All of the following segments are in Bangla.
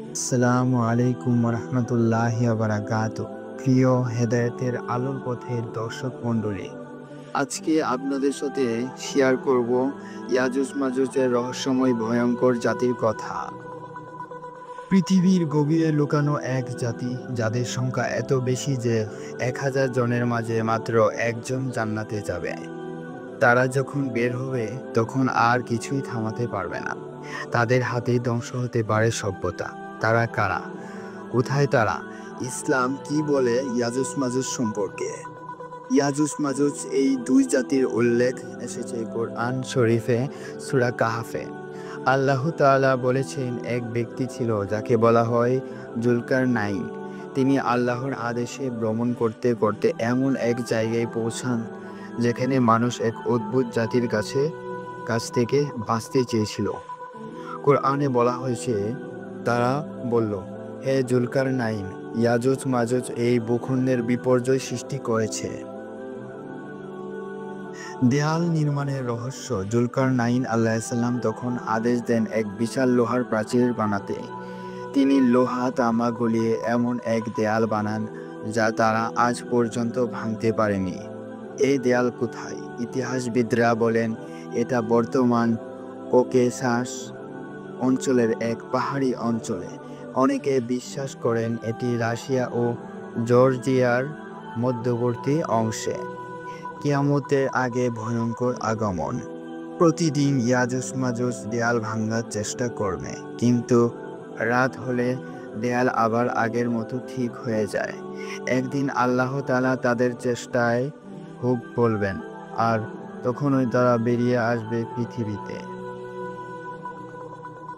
আসসালামু আলাইকুম রহমতুল্লাহি বারাকাতু। প্রিয় হেদায়েতের আলোর পথের দর্শক মণ্ডলী, আজকে আপনাদের সাথে শেয়ার করব ইয়াজুজ মাজুজের রহস্যময় ভয়ঙ্কর জাতির কথা। পৃথিবীর গভীরে লুকানো এক জাতি, যাদের সংখ্যা এত বেশি যে 1000 জনের মাঝে মাত্র একজন জান্নাতে যাবে। তারা যখন বের হবে তখন আর কিছুই থামাতে পারবে না। তাদের হাতেই ধ্বংস হতে পারে সভ্যতা। তারা কারা? কোথায় তারা? ইসলাম কি বলে ইয়াজুজ মাজুজ সম্পর্কে? ইয়াজুজ মাজুজ এই দুই জাতির উল্লেখ এসেছে কোরআন শরীফে সূরা কাহাফে। আল্লাহ তাআলা বলেছেন, এক ব্যক্তি ছিল যাকে বলা হয় জুলকারনাইন। তিনি আল্লাহর আদেশে ভ্রমণ করতে করতে এমন এক জায়গায় পৌঁছান যেখানে মানুষ এক অদ্ভুত জাতির কাছ থেকে বাঁচতে চেয়েছিল। কোরআনে বলা হয়েছে, তারা বলল, হে জুলকারনাইন, ইয়াজুজ মাজুজ এই ভূখণ্ডের বিপর্যয় সৃষ্টি করেছে। দেয়াল নির্মাণের রহস্য। জুলকারনাইন আলাইহিসসালাম তখন আদেশ দেন এক বিশাল লোহার প্রাচীর বানাতে। তিনি লোহা তামা গলিয়ে এমন এক দেয়াল বানান যা তারা আজ পর্যন্ত ভাঙতে পারেনি। এই দেয়াল কোথায়? ইতিহাসবিদরা বলেন এটা বর্তমান ককেসাস অঞ্চলের এক পাহাড়ি অঞ্চলে। অনেকে বিশ্বাস করেন এটি রাশিয়া ও জর্জিয়ার মধ্যবর্তী অংশে। কিয়ামতের আগে ভয়ঙ্কর আগমন। প্রতিদিন ইয়াজুজ মাজুজ দেয়াল ভাঙার চেষ্টা করবে, কিন্তু রাত হলে দেয়াল আবার আগের মতো ঠিক হয়ে যায়। একদিন আল্লাহ তাআলা তাদের চেষ্টায় হুক বলবেন, আর তখনই তারা বেরিয়ে আসবে পৃথিবীতে।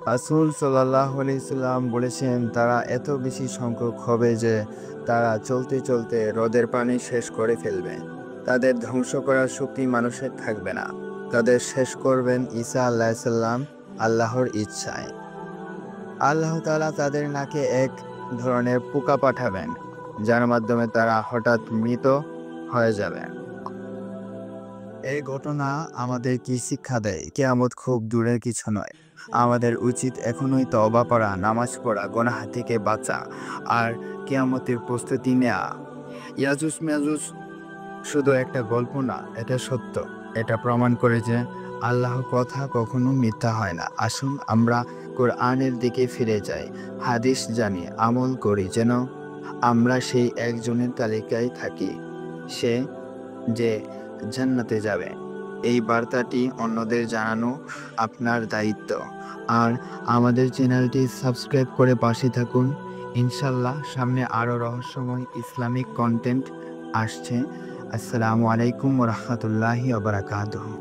রাসূল সাল্লাল্লাহু আলাইহি সাল্লাম বলেছেন, তারা এত বেশি সংখ্যক হবে যে তারা চলতে চলতে হ্রদের পানি শেষ করে ফেলবে। তাদের ধ্বংস করার শক্তি মানুষের থাকবে না। তাদের শেষ করবেন ঈসা আলাইহিস সালাম আল্লাহর ইচ্ছায়। আল্লাহ তাআলা তাদের নাকে এক ধরনের পোকা পাঠাবেন, যার মাধ্যমে তারা হঠাৎ মৃত হয়ে যাবে। এই ঘটনা আমাদের কি শিক্ষা দেয়? কিয়ামত খুব দূরের কিছু নয়। আমাদের উচিত এখনই তওবা করা, নামাজ পড়া, গুনাহ থেকে বাঁচা আর কিয়ামতের প্রস্তুতি নেওয়া। ইয়াজুজ মাজুজ শুধু একটা গল্প না, এটা সত্য। এটা প্রমাণ করে যে আল্লাহর কথা কখনো মিথ্যা হয় না। আসুন আমরা কোরআনের দিকে ফিরে যাই, হাদিস জানি, আমল করি, যেন আমরা সেই একজনের তালিকায় থাকি, সে যে জান্নাতে যাবে। এই বার্তাটি অন্যদের জানানো আপনার দায়িত্ব। আর আমাদের চ্যানেলটি সাবস্ক্রাইব করে পাশে থাকুন। ইনশাল্লাহ সামনে আরও রহস্যময় ইসলামিক কন্টেন্ট আসছে। আসসালামু আলাইকুম ওয়া রাহমাতুল্লাহি ওয়া বারাকাতুহু।